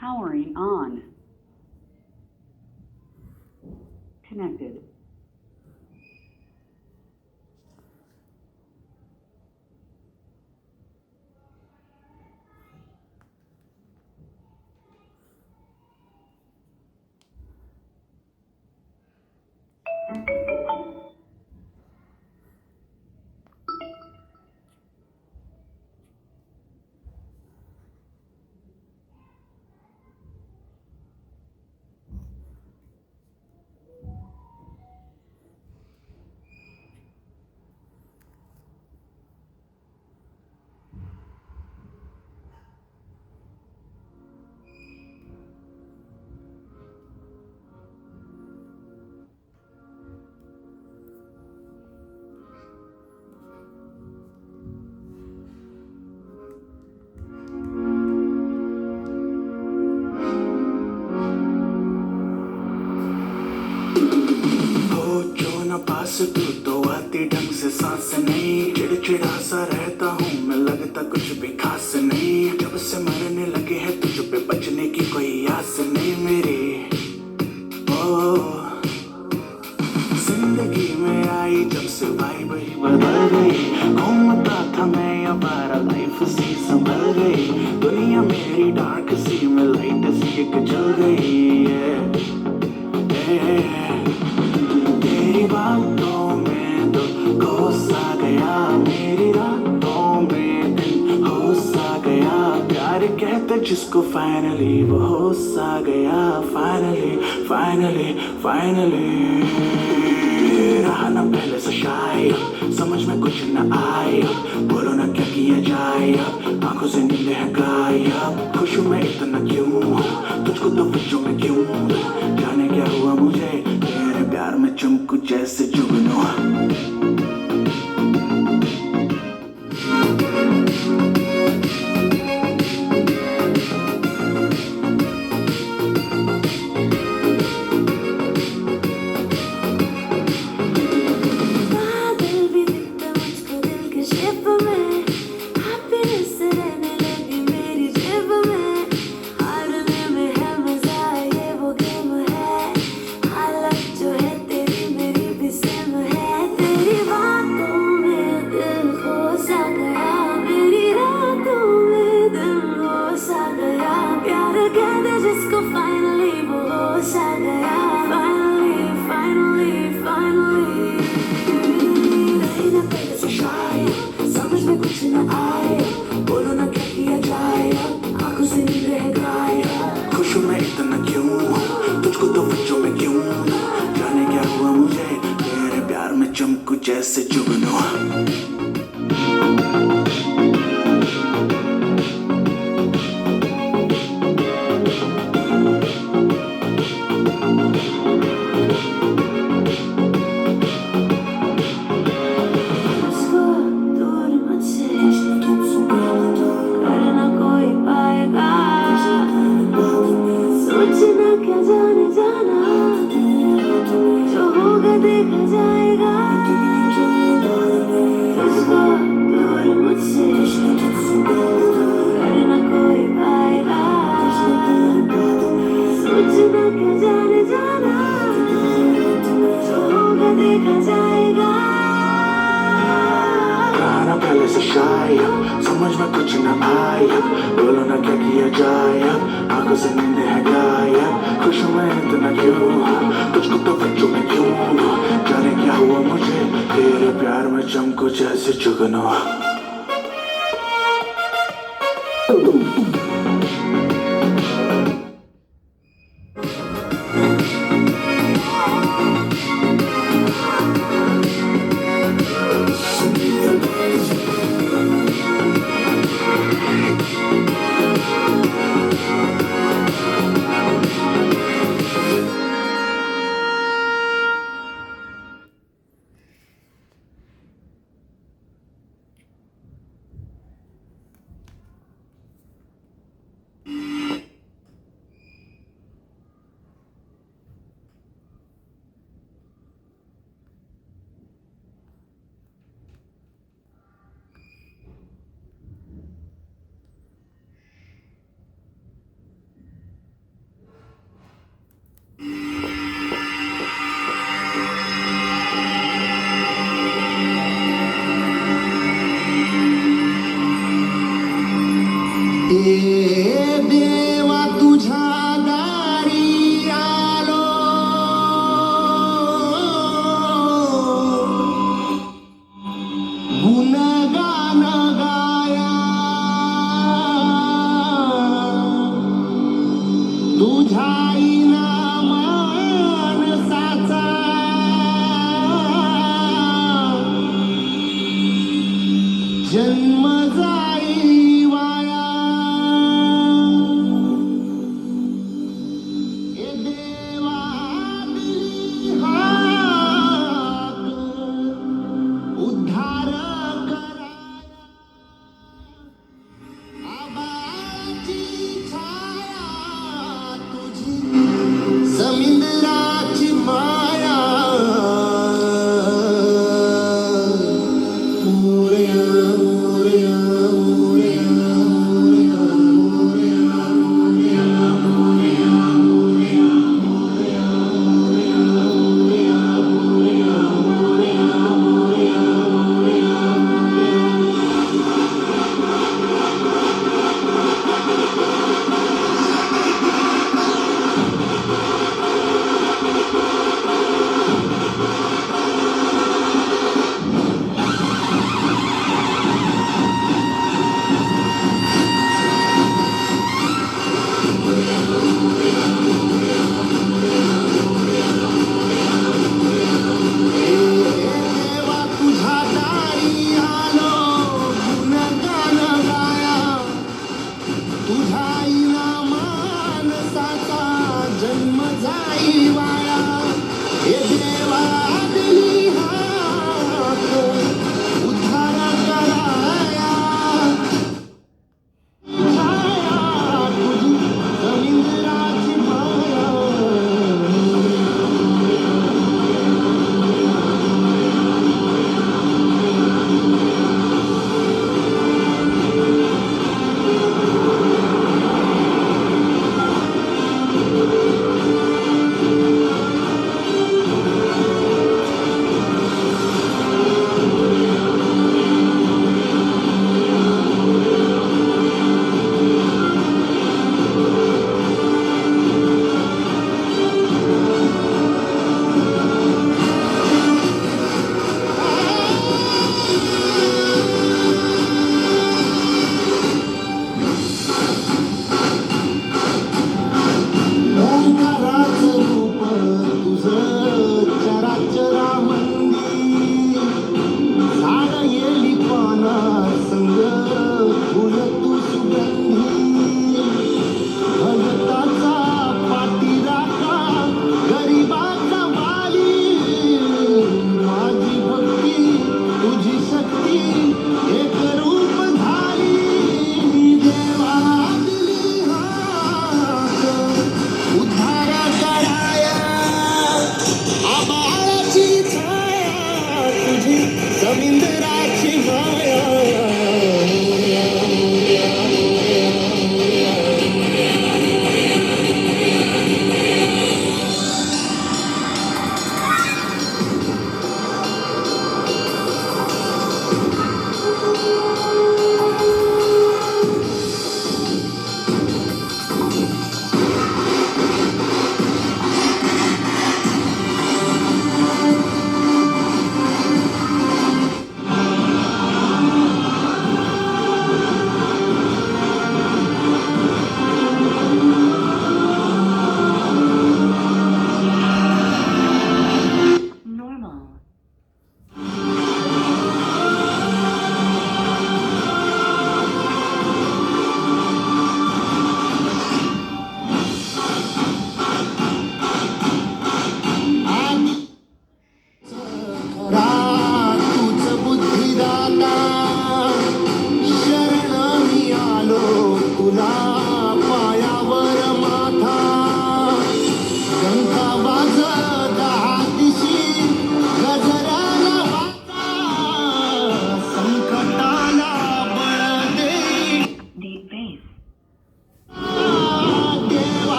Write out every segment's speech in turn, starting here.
Powering on. Connected. Pass तू तो आती ढंग से सांस नहीं, चिड़चिड़ा सा रहता हूँ मैं, लगता कुछ भी खास नहीं। जब से मरने लगे हैं तुझ पे बचने की कोई आस नहीं मेरी। ओ जिंदगी में आई जब से वाइब ही बदल गई, घूमता था मैं अबारा लाइफ सी संभल गई, दुनिया मेरी डार्क सी में लाइट सी एक जल गई। तेरी बातों में तो खो सा गया, मेरी रातों में दिन हो सा गया, प्यार कहते जिसको फाइनली वो हो सा गया। फाइनली फाइनली फाइनली रहा ना पहले से शायद, समझ में कुछ न आया, बोलो ना क्या किया जाए, आंखों से नींद है गायब, खुश हूँ मैं इतना क्यों, तुझको तो बच्चों में क्यों, जाने क्या हुआ मुझे, तेरे प्यार में चमकू जैसे जुगनू। जैसे जुगनू समझ में कुछ न आया, बोलो ना क्या किया जाए, आंखों से नींद है गायब, खुश हूँ मैं इतना क्यों, तुझको तो बच्चों में क्यों, जाने क्या हुआ मुझे, तेरे प्यार में चमकू जैसे जुगनू। ए देवा तुझ्या दारी आलो, गुणगान गाया तुझ्या मानसाचा जन्म जाई वाया. ए देवा दिली हाक उद्धार कराया, आबाची छाया तुझी समुद्राची माया. Morya Morya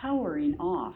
powering off.